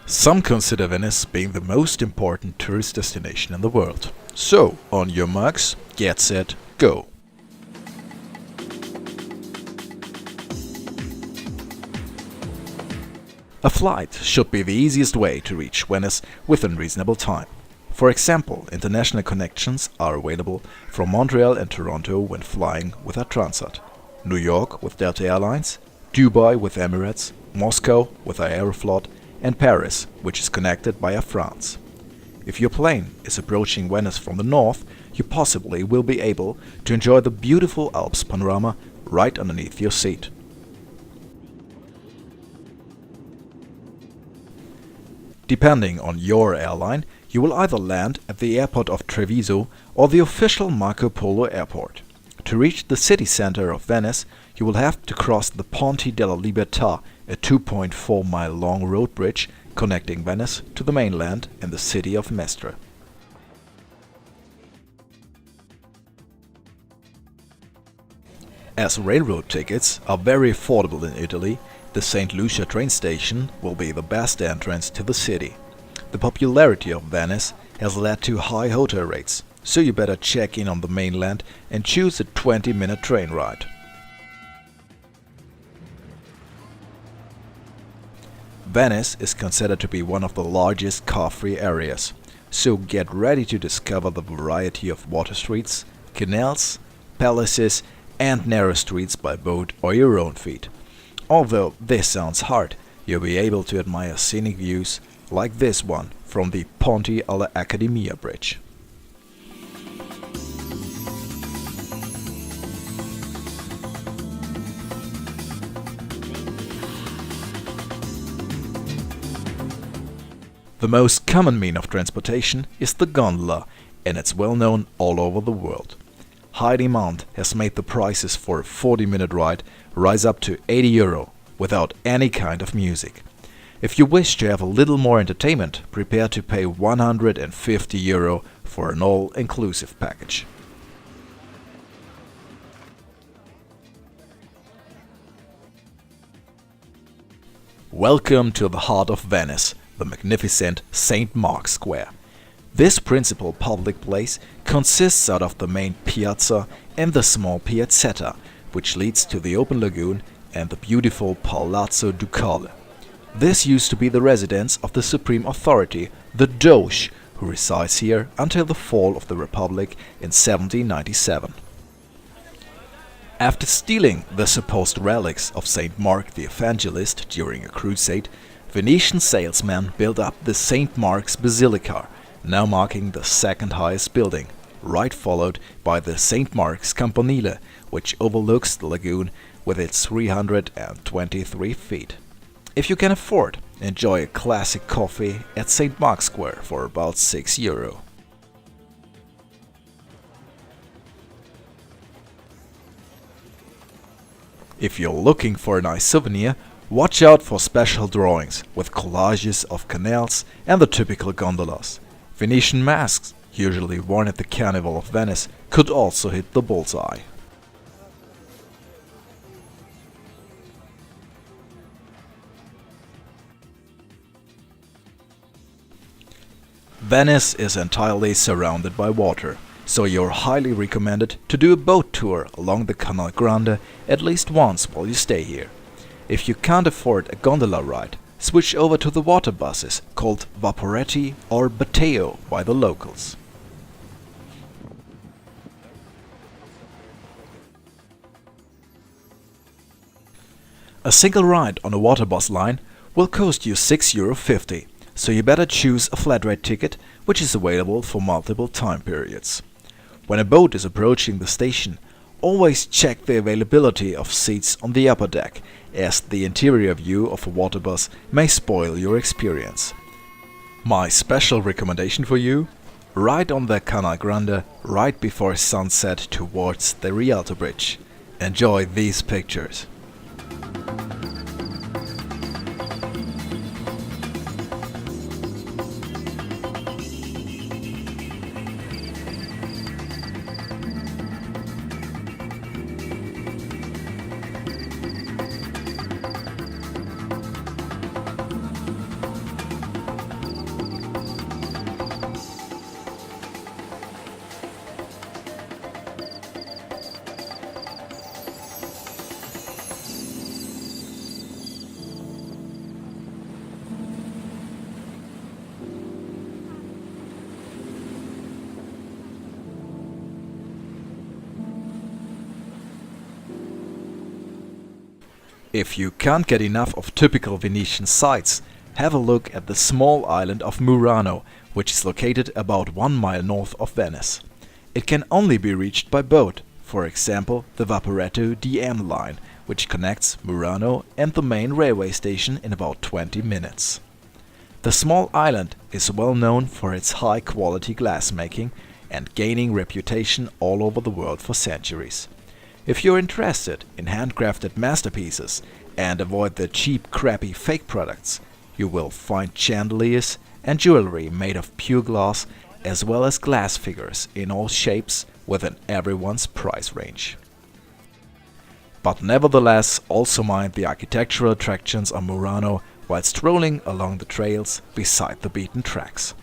Some consider Venice being the most important tourist destination in the world. So, on your marks, get set, go! A flight should be the easiest way to reach Venice within reasonable time. For example, international connections are available from Montreal and Toronto when flying with a Transat, New York with Delta Airlines, Dubai with Emirates, Moscow with Aeroflot, and Paris, which is connected by Air France. If your plane is approaching Venice from the north, you possibly will be able to enjoy the beautiful Alps panorama right underneath your seat. Depending on your airline, you will either land at the airport of Treviso or the official Marco Polo airport. To reach the city center of Venice, you will have to cross the Ponte della Libertà, a 2.4-mile long road bridge connecting Venice to the mainland and the city of Mestre. As railroad tickets are very affordable in Italy, the St. Lucia train station will be the best entrance to the city. The popularity of Venice has led to high hotel rates, so you better check in on the mainland and choose a 20-minute train ride. Venice is considered to be one of the largest car-free areas, so get ready to discover the variety of water streets, canals, palaces and narrow streets by boat or your own feet. Although this sounds hard, you'll be able to admire scenic views like this one from the Ponte alla Accademia bridge. The most common mean of transportation is the gondola, and it's well known all over the world. High demand has made the prices for a 40-minute ride rise up to €80 without any kind of music. If you wish to have a little more entertainment, prepare to pay €150 for an all-inclusive package. Welcome to the heart of Venice, the magnificent St. Mark's Square. This principal public place consists out of the main piazza and the small piazzetta, which leads to the open lagoon and the beautiful Palazzo Ducale. This used to be the residence of the supreme authority, the Doge, who resides here until the fall of the Republic in 1797. After stealing the supposed relics of St. Mark the Evangelist during a crusade, Venetian salesmen built up the St. Mark's Basilica, now marking the second highest building, right followed by the St. Mark's Campanile, which overlooks the lagoon with its 323 feet. If you can afford, enjoy a classic coffee at St. Mark's Square for about €6. If you're looking for a nice souvenir, watch out for special drawings with collages of canals and the typical gondolas. Venetian masks, usually worn at the Carnival of Venice, could also hit the bullseye. Venice is entirely surrounded by water, so you're highly recommended to do a boat tour along the Canal Grande at least once while you stay here. If you can't afford a gondola ride, switch over to the water buses called Vaporetti or Bateo by the locals. A single ride on a water bus line will cost you €6.50, so you better choose a flat rate ticket which is available for multiple time periods. When a boat is approaching the station, always check the availability of seats on the upper deck, as the interior view of a water bus may spoil your experience. My special recommendation for you? Ride on the Canal Grande right before sunset towards the Rialto Bridge. Enjoy these pictures. If you can't get enough of typical Venetian sights, have a look at the small island of Murano, which is located about 1 mile north of Venice. It can only be reached by boat, for example the Vaporetto DM line, which connects Murano and the main railway station in about 20 minutes. The small island is well known for its high-quality glassmaking and gaining reputation all over the world for centuries. If you're interested in handcrafted masterpieces and avoid the cheap, crappy fake products, you will find chandeliers and jewelry made of pure glass, as well as glass figures in all shapes within everyone's price range. But nevertheless, also mind the architectural attractions of Murano while strolling along the trails beside the beaten tracks.